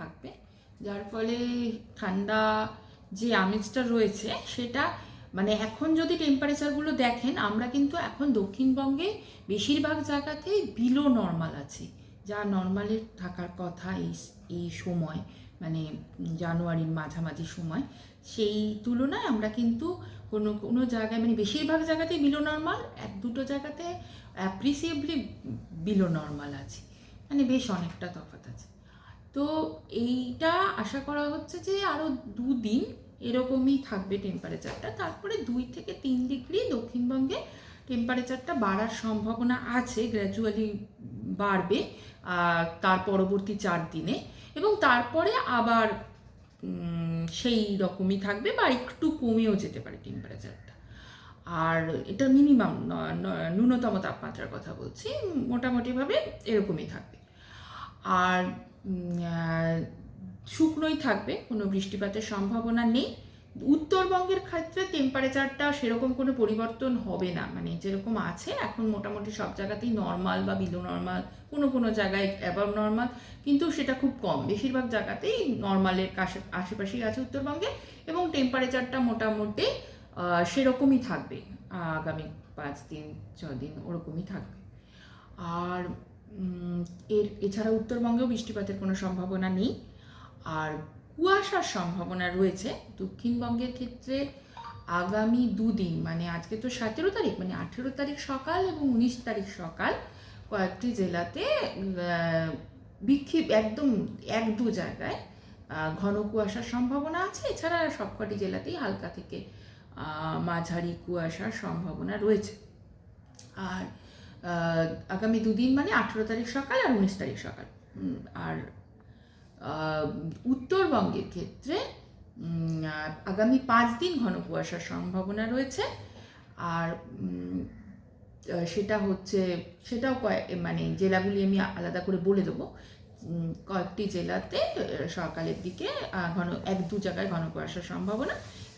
থাকবে, যার ফলে ঠান্ডা যে আমেজটা রয়েছে সেটা মানে এখন যদি টেম্পারেচারগুলো দেখেন, আমরা কিন্তু এখন দক্ষিণবঙ্গে বেশিরভাগ জায়গাতেই বিলো নর্মাল আছে, যা নর্মালের থাকার কথা এই সময়, মানে জানুয়ারির মাঝামাঝি সময়। সেই তুলনায় আমরা কিন্তু কোনো কোনো জায়গায় মানে বেশিরভাগ জায়গাতেই বিলো নর্মাল, এক দুটো জায়গাতে অ্যাপ্রিসিয়েবলি বিলো নর্মাল আছে, মানে বেশ অনেকটা তফাৎ আছে। তো এইটা আশা করা হচ্ছে যে আরও 2 দিন এরকমই থাকবে টেম্পারেচারটা, তারপরে 2 থেকে 3 ডিগ্রি দক্ষিণবঙ্গে টেম্পারেচারটা বাড়ার সম্ভাবনা আছে, গ্র্যাজুয়ালি বাড়বে তার পরবর্তী 4 দিনে, এবং তারপরে আবার সেই রকমই থাকবে বা একটু কমেও যেতে পারে টেম্পারেচারটা। আর এটা মিনিমাম ন্যূনতম তাপমাত্রার কথা বলছি, মোটামুটিভাবে এরকমই থাকবে। আর শুকনোই থাকবে, কোনো বৃষ্টিপাতের সম্ভাবনা নেই। উত্তরবঙ্গের ক্ষেত্রে টেম্পারেচারটা সেরকম কোনো পরিবর্তন হবে না, মানে যেরকম আছে এখন মোটামুটি সব জায়গাতেই নর্মাল বা বিলো নর্মাল, কোনো কোনো জায়গায় অ্যাবাভ নর্মাল, কিন্তু সেটা খুব কম, বেশিরভাগ জায়গাতেই নর্মালের আশেপাশেই আছে উত্তরবঙ্গে, এবং টেম্পারেচারটা মোটামুটি সেরকমই থাকবে আগামী 5 দিন 6 দিন ওরকমই থাকবে। আর এছাড়া উত্তরবঙ্গেও বৃষ্টিপাতের কোনো সম্ভাবনা নেই। আর কুয়াশার সম্ভাবনা রয়েছে দক্ষিণবঙ্গের ক্ষেত্রে আগামী 2 দিন, মানে আজকে তো 17 তারিখ, মানে 18 তারিখ সকাল এবং 19 তারিখ সকাল কয়েকটি জেলাতে বিক্ষিপ্ত একদম 1-2 জায়গায় ঘন কুয়াশার সম্ভাবনা আছে। এছাড়া সবকটি জেলাতেই হালকা থেকে মাঝারি কুয়াশার সম্ভাবনা রয়েছে। আর আগামী 2 দিন মানে 18 তারিখ সকাল আর 19 তারিখ সকাল। আর উত্তরবঙ্গের ক্ষেত্রে আগামী 5 দিন ঘন কুয়াশার সম্ভাবনা রয়েছে। আর সেটাও মানে জেলাগুলি আমি আলাদা করে বলে দেবো। কয়েকটি জেলাতে সকালের দিকে 1-2 জায়গায় ঘন কুয়াশার সম্ভাবনা।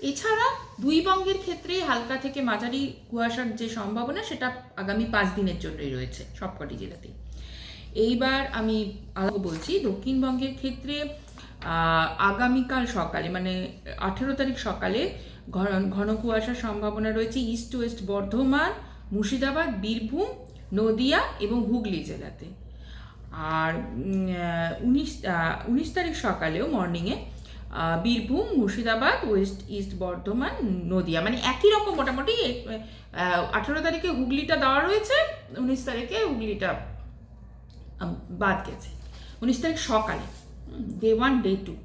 এছাড়া 2 বঙ্গের ক্ষেত্রে হালকা থেকে মাঝারি কুয়াশার যে সম্ভাবনা সেটা আগামী 5 দিনের জন্যই রয়েছে সবকটি জেলাতেই। এইবার আমি আরও বলছি দক্ষিণবঙ্গের ক্ষেত্রে আগামীকাল সকালে মানে 18 তারিখ সকালে ঘন কুয়াশার সম্ভাবনা রয়েছে ইস্ট ওয়েস্ট বর্ধমান, মুর্শিদাবাদ, বীরভূম, নদিয়া এবং হুগলি জেলাতে। আর 19 তারিখ সকালেও মর্নিংয়ে বীরভূম, মুর্শিদাবাদ, ওয়েস্ট ইস্ট বর্ধমান, নদিয়া, মানে একই রকম মোটামুটি। 18 তারিখে হুগলিটা দেওয়া রয়েছে, 19 তারিখে হুগলিটা বাদ গেছে। 19 তারিখ সকালে ডে 1 ডে 2।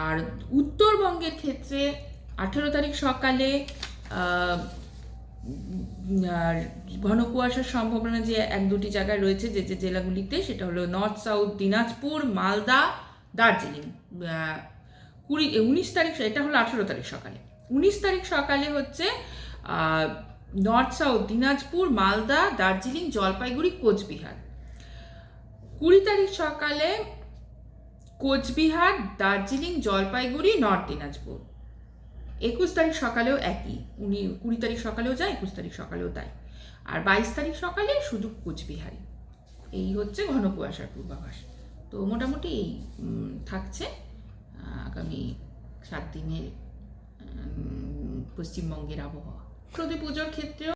আর উত্তরবঙ্গের ক্ষেত্রে 18 তারিখ সকালে ঘন কুয়াশার সম্ভাবনা যে 1-2টি জায়গায় রয়েছে যে যে জেলাগুলিতে, সেটা হলো নর্থ সাউথ দিনাজপুর, মালদা, দার্জিলিং। 19 তারিখ, এটা হলো 18 তারিখ সকালে। 19 তারিখ সকালে হচ্ছে নর্থ সাউথ দিনাজপুর, মালদা, দার্জিলিং, জলপাইগুড়ি, কোচবিহার। 20 তারিখ সকালে কোচবিহার, দার্জিলিং, জলপাইগুড়ি, নর্থ দিনাজপুর। 21 তারিখ সকালেও একই, 20 তারিখ সকালেও যায়, 21 তারিখ সকালেও তাই। আর 22 তারিখ সকালে শুধু কোচবিহারি। এই হচ্ছে ঘন কুয়াশার পূর্বাভাস। তো মোটামুটি এই থাকছে আগামী 7 দিনের পশ্চিমবঙ্গের আবহাওয়া। সরস্বতী পুজোর ক্ষেত্রেও